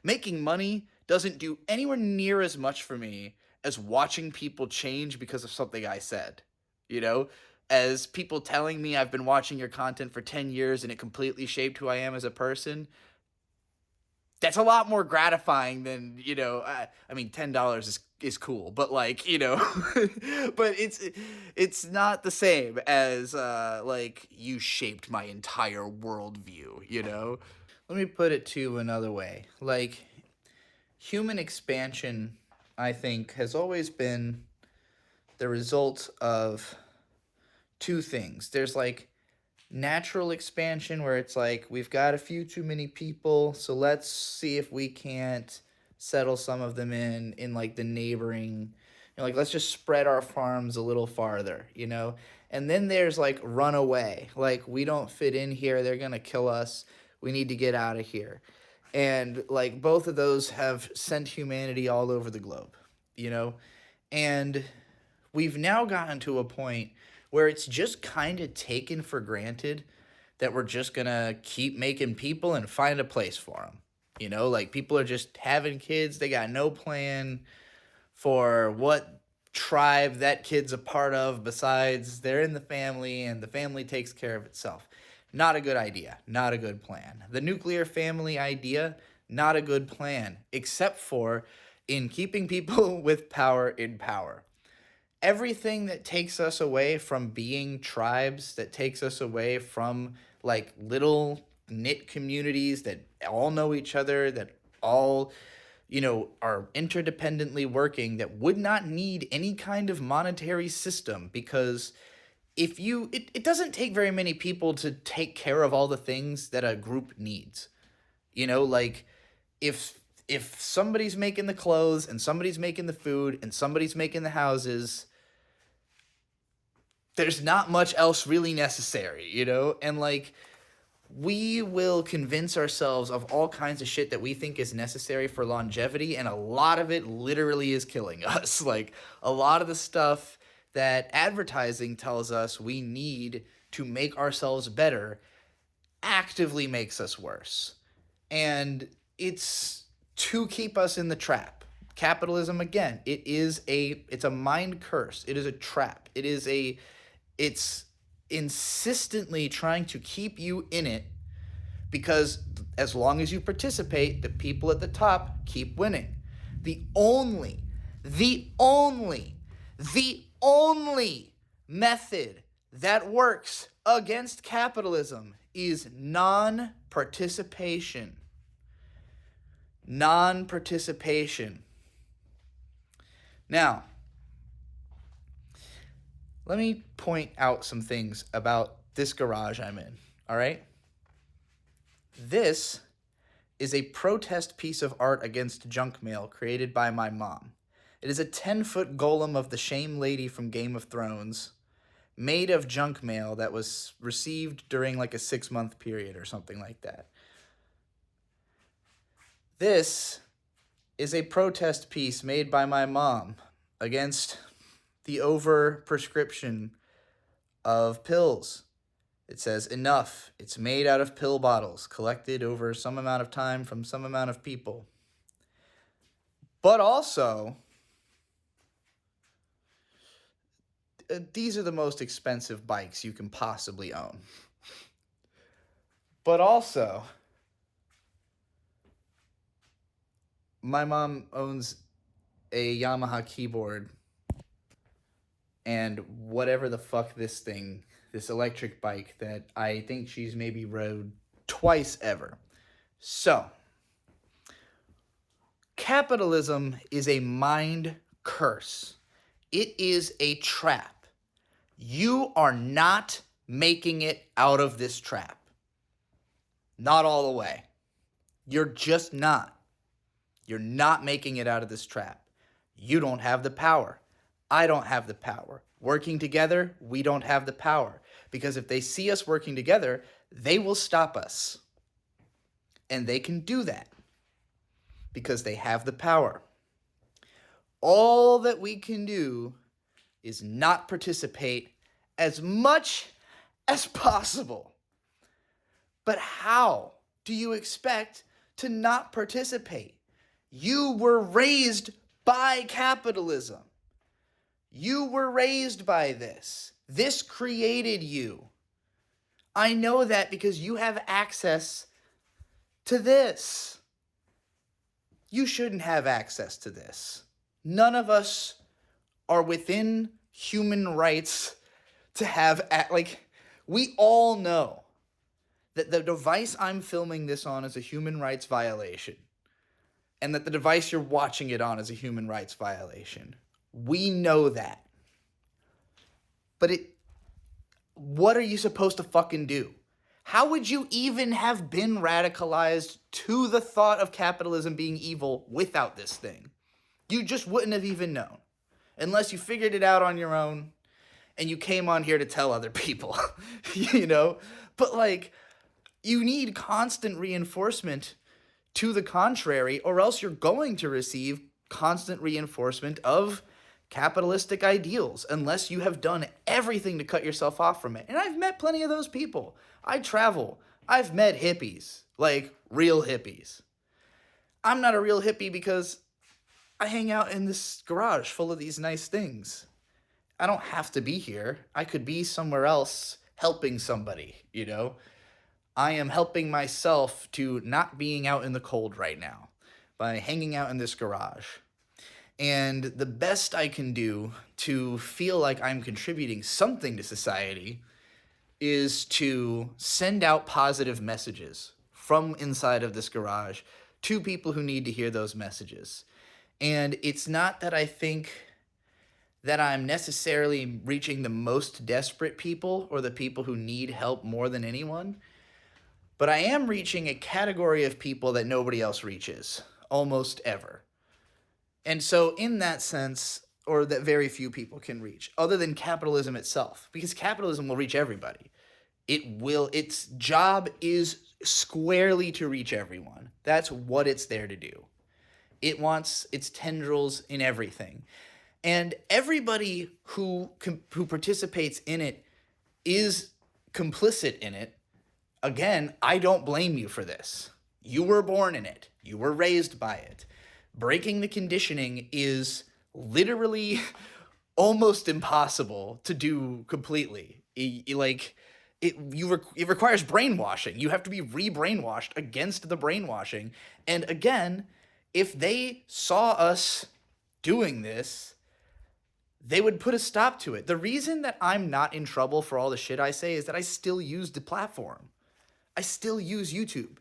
Making money doesn't do anywhere near as much for me as watching people change because of something I said, as people telling me I've been watching your content for 10 years and it completely shaped who I am as a person. That's a lot more gratifying than, I mean, $10 is cool, but like, but it's not the same as, like, you shaped my entire worldview. Let me put it to you another way. Like, human expansion, I think, has always been the result of two things. There's like natural expansion, where it's like we've got a few too many people, so let's see if we can't settle some of them in like the neighboring, like let's just spread our farms a little farther, and then there's like runaway, like we don't fit in here, they're gonna kill us, we need to get out of here. And like both of those have sent humanity all over the globe, and we've now gotten to a point where it's just kind of taken for granted that we're just going to keep making people and find a place for them. Like people are just having kids. They got no plan for what tribe that kid's a part of besides they're in the family and the family takes care of itself. Not a good idea. Not a good plan. The nuclear family idea, not a good plan, except for in keeping people with power in power. Everything that takes us away from being tribes, that takes us away from like little knit communities that all know each other, that all, are interdependently working, that would not need any kind of monetary system, because it doesn't take very many people to take care of all the things that a group needs. Like if somebody's making the clothes and somebody's making the food and somebody's making the houses, there's not much else really necessary, And like we will convince ourselves of all kinds of shit that we think is necessary for longevity, and a lot of it literally is killing us. Like a lot of the stuff that advertising tells us we need to make ourselves better actively makes us worse. And it's to keep us in the trap. Capitalism, again, it's a mind curse. It is a trap. It's insistently trying to keep you in it, because as long as you participate, the people at the top keep winning. The only method that works against capitalism is non-participation. Non-participation. Now, let me point out some things about this garage I'm in, all right? This is a protest piece of art against junk mail created by my mom. It is a 10-foot golem of the Shame Lady from Game of Thrones, made of junk mail that was received during like a 6-month period or something like that. This is a protest piece made by my mom against the overprescription of pills. It says, "Enough. It's made out of pill bottles, collected over some amount of time from some amount of people." But also, these are the most expensive bikes you can possibly own. But also, my mom owns a Yamaha keyboard and whatever the fuck this electric bike that I think she's maybe rode twice ever. So, capitalism is a mind curse. It is a trap. You are not making it out of this trap. Not all the way. You're just not. You're not making it out of this trap. You don't have the power. I don't have the power. Working together, we don't have the power. Because if they see us working together, they will stop us. And they can do that because they have the power. All that we can do is not participate as much as possible. But how do you expect to not participate? You were raised by capitalism. You were raised by this. This created you. I know that because you have access to this. You shouldn't have access to this. None of us are within human rights to have, we all know that the device I'm filming this on is a human rights violation, and that the device you're watching it on is a human rights violation. We know that. But what are you supposed to fucking do? How would you even have been radicalized to the thought of capitalism being evil without this thing? You just wouldn't have even known. Unless you figured it out on your own and you came on here to tell other people, you know? But you need constant reinforcement to the contrary, or else you're going to receive constant reinforcement of capitalistic ideals unless you have done everything to cut yourself off from it. And I've met plenty of those people. I travel. I've met hippies, real hippies. I'm not a real hippie because I hang out in this garage full of these nice things. I don't have to be here. I could be somewhere else helping somebody, you know? I am helping myself to not being out in the cold right now by hanging out in this garage. And the best I can do to feel like I'm contributing something to society is to send out positive messages from inside of this garage to people who need to hear those messages. And it's not that I think that I'm necessarily reaching the most desperate people or the people who need help more than anyone, but I am reaching a category of people that nobody else reaches, almost ever. And so in that sense, or that very few people can reach, other than capitalism itself, because capitalism will reach everybody. Its job is squarely to reach everyone. That's what it's there to do. It wants its tendrils in everything. And everybody who participates in it is complicit in it. Again, I don't blame you for this. You were born in it. You were raised by it. breaking the conditioning is literally almost impossible to do completely. It requires brainwashing. You have to be re-brainwashed against the brainwashing. And again, if they saw us doing this, they would put a stop to it. The reason that I'm not in trouble for all the shit I say is that I still use the platform. I still use YouTube.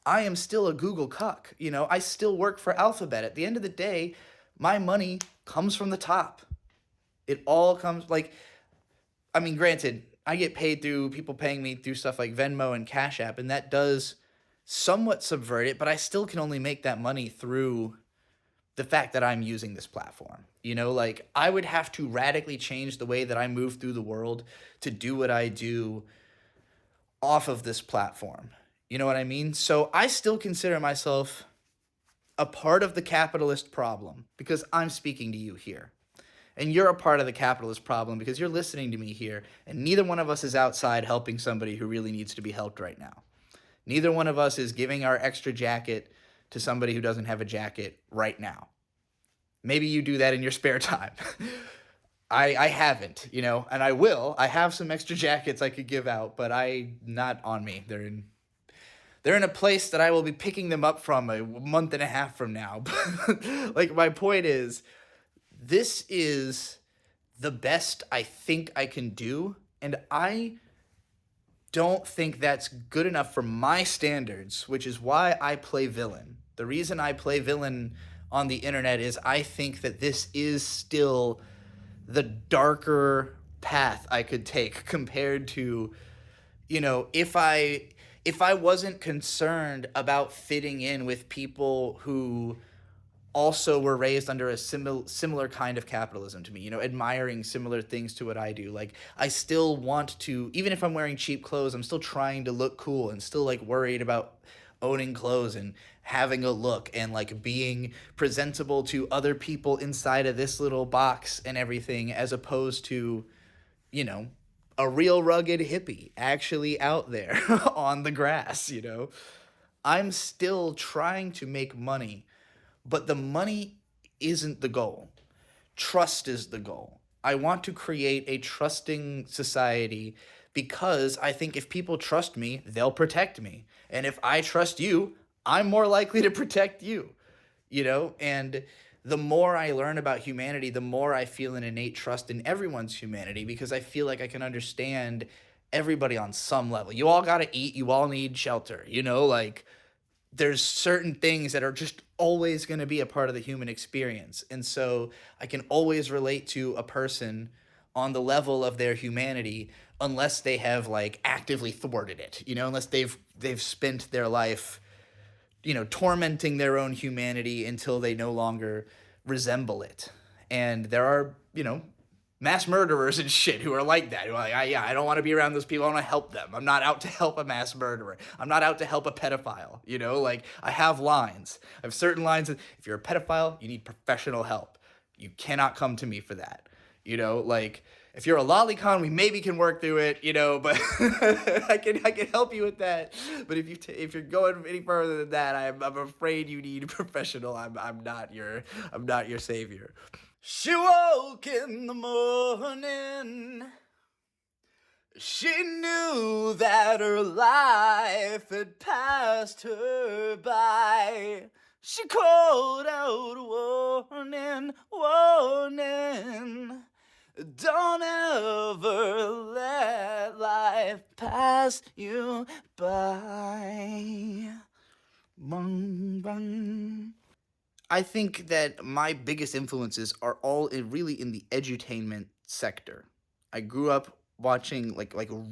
I am still a Google cuck. I still work for Alphabet. At the end of the day, my money comes from the top. It all comes I mean, granted, I get paid through people paying me through stuff like Venmo and Cash App, and that does somewhat subvert it, but I still can only make that money through the fact that I'm using this platform. I would have to radically change the way that I move through the world to do what I do off of this platform. You know what I mean? So I still consider myself a part of the capitalist problem because I'm speaking to you here. And you're a part of the capitalist problem because you're listening to me here, and neither one of us is outside helping somebody who really needs to be helped right now. Neither one of us is giving our extra jacket to somebody who doesn't have a jacket right now. Maybe you do that in your spare time. I haven't, and I will. I have some extra jackets I could give out, but not on me. They're in a place that I will be picking them up from a month and a half from now. My point is, this is the best I think I can do, and I don't think that's good enough for my standards, which is why I play villain. The reason I play villain on the internet is I think that this is still the darker path I could take compared to, if I wasn't concerned about fitting in with people who also were raised under a similar kind of capitalism to me, admiring similar things to what I do. I still want to, even if I'm wearing cheap clothes, I'm still trying to look cool and still worried about owning clothes and having a look and being presentable to other people inside of this little box and everything, as opposed to, a real rugged hippie actually out there on the grass. I'm still trying to make money, but the money isn't the goal. Trust is the goal. I want to create a trusting society because I think if people trust me, they'll protect me. And if I trust you, I'm more likely to protect you. And the more I learn about humanity, the more I feel an innate trust in everyone's humanity, because I feel like I can understand everybody on some level. You all got to eat. You all need shelter. There's certain things that are just always going to be a part of the human experience. And so I can always relate to a person on the level of their humanity, unless they have actively thwarted it, unless they've spent their life, tormenting their own humanity until they no longer resemble it. And there are, mass murderers and shit who are like that. Who are I don't want to be around those people. I want to help them. I'm not out to help a mass murderer. I'm not out to help a pedophile. I have lines. I have certain lines. If you're a pedophile, you need professional help. You cannot come to me for that. If you're a lolicon, we maybe can work through it, but I can help you with that. But if you're going any further than that, I'm afraid you need a professional. I'm not your savior. She woke in the morning. She knew that her life had passed her by. She called out warning, warning. Don't ever let life pass you by. Bung, bung. I think that my biggest influences are all really in the edutainment sector. I grew up watching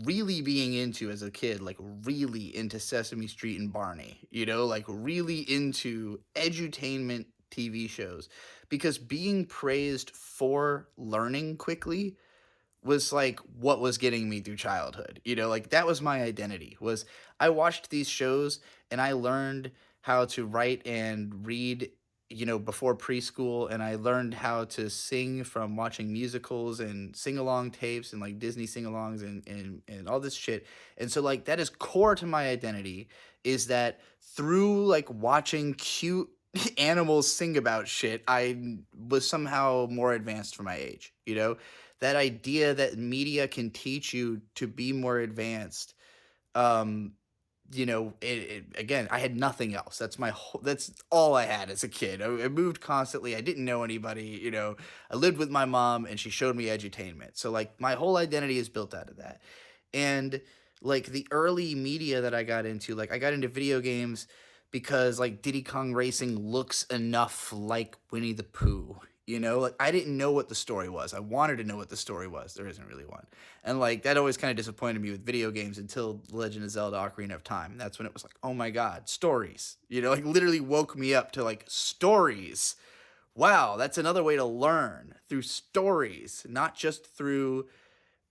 really being into, as a kid, really into Sesame Street and Barney, really into edutainment TV shows, because being praised for learning quickly was what was getting me through childhood. That was my identity. Was I watched these shows and I learned how to write and read, before preschool, and I learned how to sing from watching musicals and sing-along tapes and Disney sing-alongs and all this shit. And so that is core to my identity, is that through watching cute animals sing about shit, I was somehow more advanced for my age. That idea that media can teach you to be more advanced. Um, again, I had nothing else. That's all I had as a kid. I moved constantly. I didn't know anybody. I lived with my mom, and she showed me edutainment. So like my whole identity is built out of that. And like the early media that I got into, like I got into video games because like Diddy Kong Racing looks enough like Winnie the Pooh. Like I didn't know what the story was. I wanted to know what the story was. There isn't really one. And like that always kind of disappointed me with video games until Legend of Zelda Ocarina of Time. And that's when it was like, oh my God, stories. Like literally woke me up to like stories. Wow, that's another way to learn through stories, not just through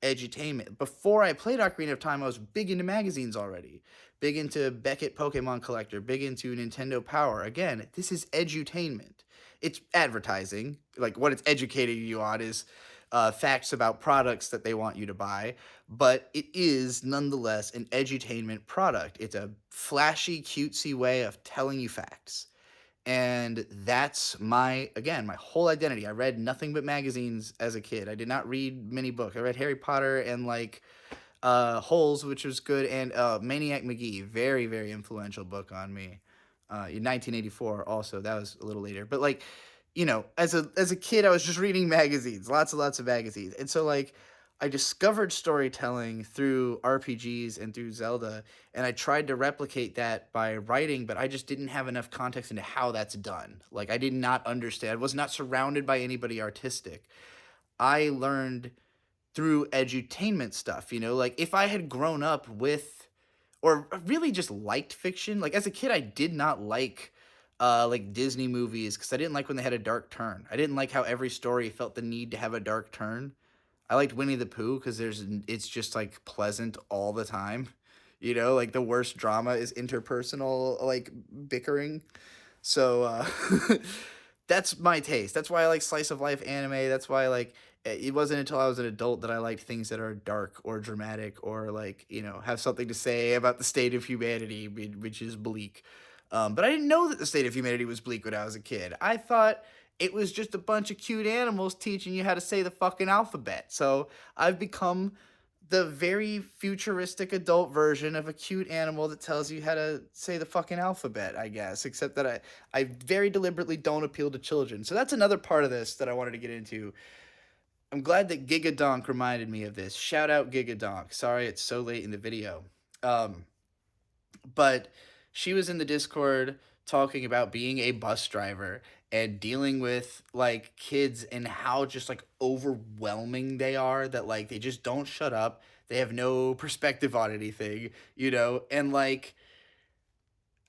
edutainment. Before I played Ocarina of Time, I was big into magazines already. Big into Beckett Pokemon Collector, big into Nintendo Power. Again, this is edutainment. It's advertising. Like what it's educating you on is facts about products that they want you to buy, but it is nonetheless an edutainment product. It's a flashy, cutesy way of telling you facts. And that's my whole identity. I read nothing but magazines as a kid. I did not read many books. I read Harry Potter and like Holes, which was good, and Maniac McGee, very very influential book on me. In 1984, also that was a little later, but like, as a kid, I was just reading magazines, lots and lots of magazines, and so like, I discovered storytelling through RPGs and through Zelda, and I tried to replicate that by writing, but I just didn't have enough context into how that's done. Like I did not understand. I was not surrounded by anybody artistic. I learned through edutainment stuff, like if I had grown up with or really just liked fiction, like as a kid I did not like Disney movies because I didn't like when they had a dark turn. I didn't like how every story felt the need to have a dark turn. I liked Winnie the Pooh because it's just like pleasant all the time. Like the worst drama is interpersonal like bickering. So that's my taste. That's why I like slice of life anime. That's why like it wasn't until I was an adult that I liked things that are dark or dramatic or like, have something to say about the state of humanity, which is bleak. But I didn't know that the state of humanity was bleak when I was a kid. I thought it was just a bunch of cute animals teaching you how to say the fucking alphabet. So I've become the very futuristic adult version of a cute animal that tells you how to say the fucking alphabet, I guess, except that I very deliberately don't appeal to children. So that's another part of this that I wanted to get into. I'm glad that Gigadonk reminded me of this. Shout out Gigadonk. Sorry it's so late in the video. Um, but she was in the Discord talking about being a bus driver and dealing with like kids and how just like overwhelming they are, that like they just don't shut up. They have no perspective on anything, and like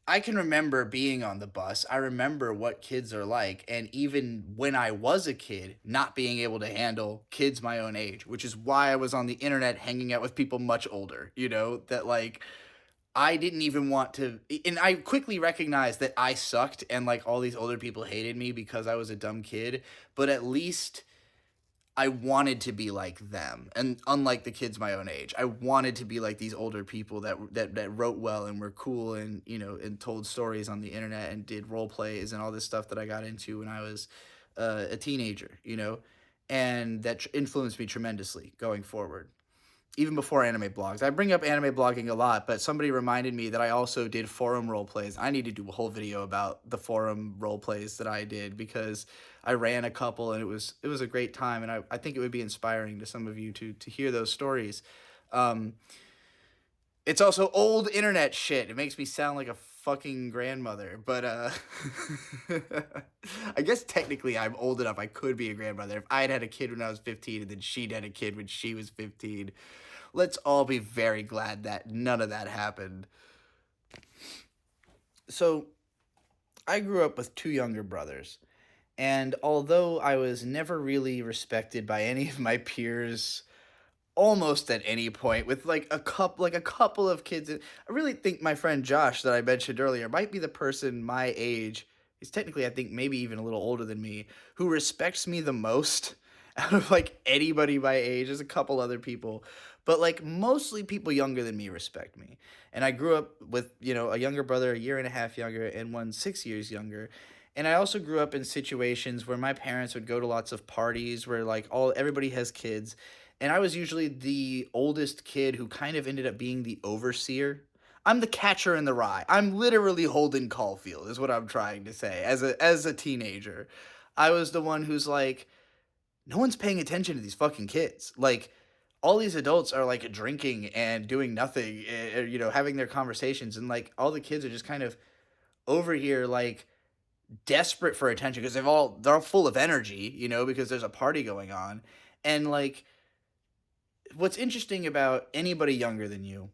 I can remember being on the bus. I remember what kids are like. And even when I was a kid, not being able to handle kids my own age, which is why I was on the internet hanging out with people much older, that like I didn't even want to. And I quickly recognized that I sucked and like all these older people hated me because I was a dumb kid. But at least I wanted to be like them, and unlike the kids my own age, I wanted to be like these older people that wrote well and were cool and and told stories on the internet and did role plays and all this stuff that I got into when I was a teenager, and that influenced me tremendously going forward even before anime blogs. I bring up anime blogging a lot, but somebody reminded me that I also did forum role plays. I need to do a whole video about the forum role plays that I did because I ran a couple and it was a great time, and I think it would be inspiring to some of you to hear those stories. Um, it's also old internet shit. It makes me sound like a fucking grandmother, but I guess technically I'm old enough I could be a grandmother if I had a kid when I was 15 and then she'd had a kid when she was 15. Let's all be very glad that none of that happened. So, I grew up with two younger brothers, and although I was never really respected by any of my peers almost at any point, with like a couple of kids, I really think my friend Josh that I mentioned earlier might be the person my age, he's technically I think maybe even a little older than me, who respects me the most out of like anybody my age. There's a couple other people, but like mostly people younger than me respect me. And I grew up with a younger brother, a year and a half younger, and one 6 years younger. And I also grew up in situations where my parents would go to lots of parties where like all everybody has kids, and I was usually the oldest kid who kind of ended up being the overseer. I'm the catcher in the rye. I'm literally Holden Caulfield is what I'm trying to say as a teenager. I was the one who's like, no one's paying attention to these fucking kids. Like all these adults are like drinking and doing nothing, having their conversations, and like all the kids are just kind of over here like desperate for attention because they're all full of energy, because there's a party going on. And like what's interesting about anybody younger than you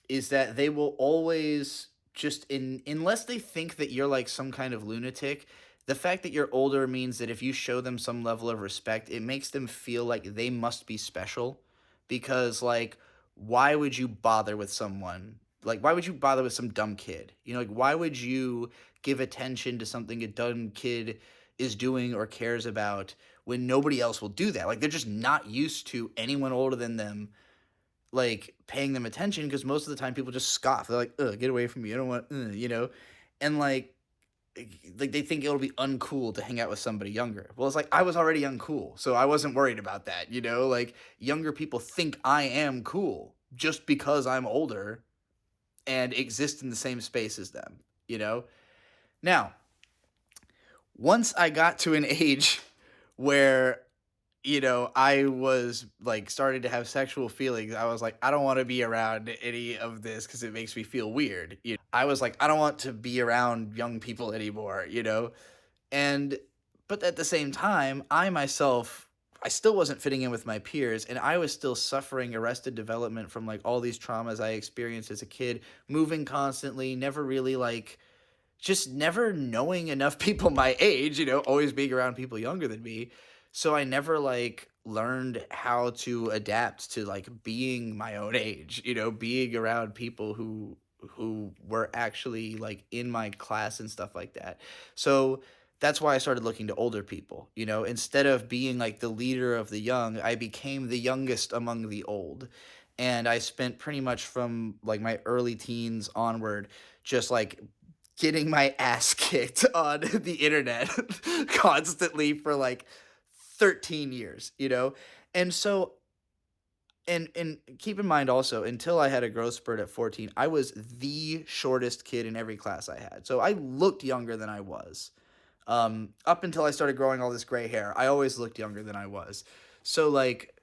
is that they will always just unless they think that you're like some kind of lunatic, the fact that you're older means that if you show them some level of respect, it makes them feel like they must be special. Because like why would you bother with someone? Like why would you bother with some dumb kid? Like why would you give attention to something a dumb kid is doing or cares about when nobody else will do that? Like they're just not used to anyone older than them like paying them attention because most of the time people just scoff. They're like, "Ugh, get away from me! I don't want," and like they think it'll be uncool to hang out with somebody younger. Well, it's like I was already uncool, so I wasn't worried about that. Like younger people think I am cool just because I'm older and exist in the same space as them. Now, once I got to an age where I was like starting to have sexual feelings. I was like, I don't want to be around any of this because it makes me feel weird. I was like, I don't want to be around young people anymore. And, but at the same time, I myself, I still wasn't fitting in with my peers, and I was still suffering arrested development from like all these traumas I experienced as a kid, moving constantly, never really like just never knowing enough people my age, always being around people younger than me. So I never like learned how to adapt to like being my own age, being around people who were actually like in my class and stuff like that. So that's why I started looking to older people, instead of being like the leader of the young, I became the youngest among the old. And I spent pretty much from like my early teens onward just like getting my ass kicked on the internet constantly for like 13 years. And so and keep in mind also until I had a growth spurt at 14, I was the shortest kid in every class I had. So I looked younger than I was. Up until I started growing all this gray hair, I always looked younger than I was. So like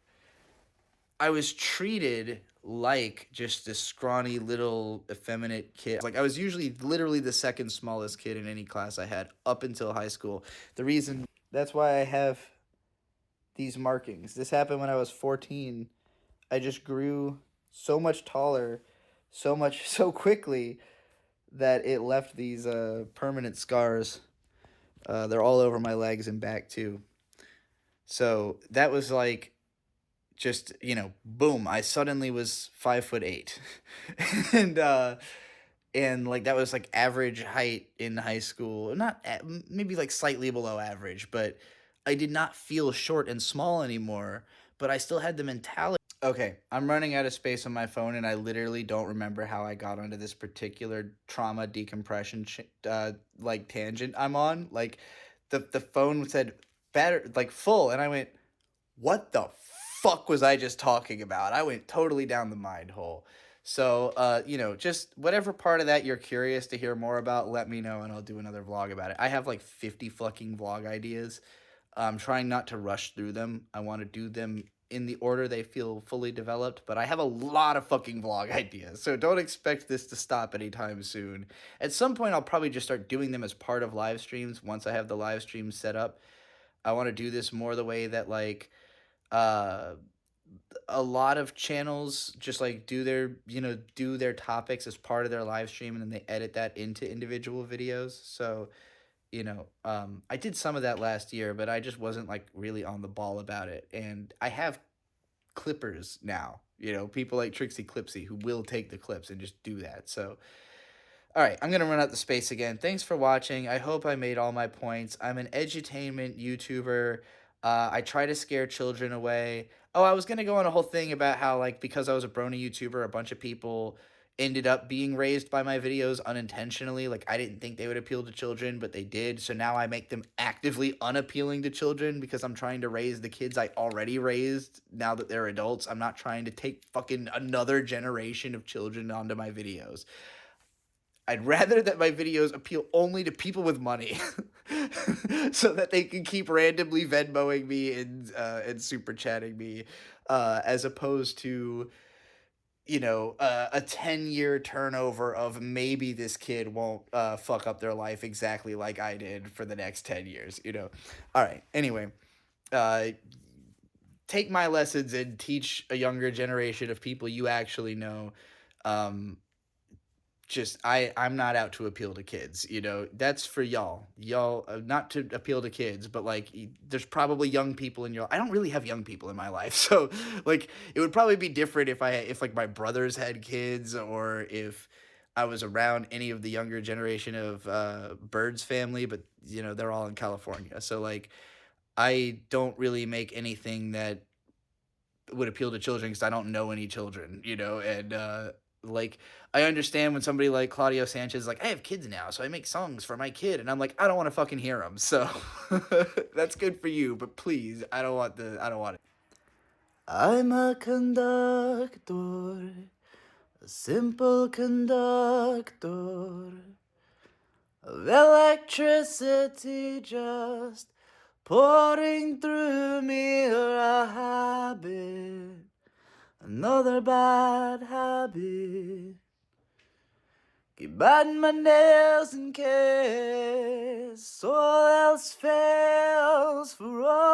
I was treated like just this scrawny little effeminate kid. Like I was usually literally the second smallest kid in any class I had up until high school. The reason that's why I have these markings. This happened when I was 14. I just grew so much taller, so quickly that it left these permanent scars. They're all over my legs and back too. So that was like just boom, I suddenly was 5'8". and and like that was like average height in high school, not maybe like slightly below average, but I did not feel short and small anymore, but I still had the mentality. Okay, I'm running out of space on my phone, and I literally don't remember how I got onto this particular trauma decompression like tangent I'm on. Like the phone said batter like full, and I went, what the fuck was I just talking about? I went totally down the mind hole. So, just whatever part of that you're curious to hear more about, let me know and I'll do another vlog about it. I have like 50 fucking vlog ideas. I'm trying not to rush through them. I want to do them in the order they feel fully developed, but I have a lot of fucking vlog ideas. So don't expect this to stop anytime soon. At some point, I'll probably just start doing them as part of live streams once I have the live streams set up. I want to do this more the way that like uh a lot of channels just like do their topics as part of their live stream, and then they edit that into individual videos. So I did some of that last year, but I just wasn't like really on the ball about it. And I have clippers now, people like Trixie Clipsy who will take the clips and just do that. So all right, I'm going to run out the space again. Thanks for watching. I hope I made all my points. I'm an edutainment YouTuber. I try to scare children away. Oh, I was going to go on a whole thing about how, like, because I was a brony YouTuber, a bunch of people ended up being raised by my videos unintentionally. Like, I didn't think they would appeal to children, but they did. So now I make them actively unappealing to children because I'm trying to raise the kids I already raised now that they're adults. I'm not trying to take fucking another generation of children onto my videos. I'd rather that my videos appeal only to people with money so that they can keep randomly Venmoing me and super chatting me, as opposed to, a 10-year turnover of maybe this kid won't fuck up their life exactly like I did for the next 10 years. All right. Anyway, uh, take my lessons and teach a younger generation of people you actually know. Um, I'm not out to appeal to kids. That's for y'all, not to appeal to kids, but like there's probably young people in your, I don't really have young people in my life. So like it would probably be different if like my brothers had kids, or if I was around any of the younger generation of Bird's family, but they're all in California. So like I don't really make anything that would appeal to children because I don't know any children, and like I understand when somebody like Claudio Sanchez is like, I have kids now, so I make songs for my kid, and I'm like, I don't want to fucking hear them. So that's good for you, but please, I don't want it. I'm a conductor, a simple conductor of electricity just pouring through me, a habit, another bad habit. Keep biting my nails in case all else fails, for all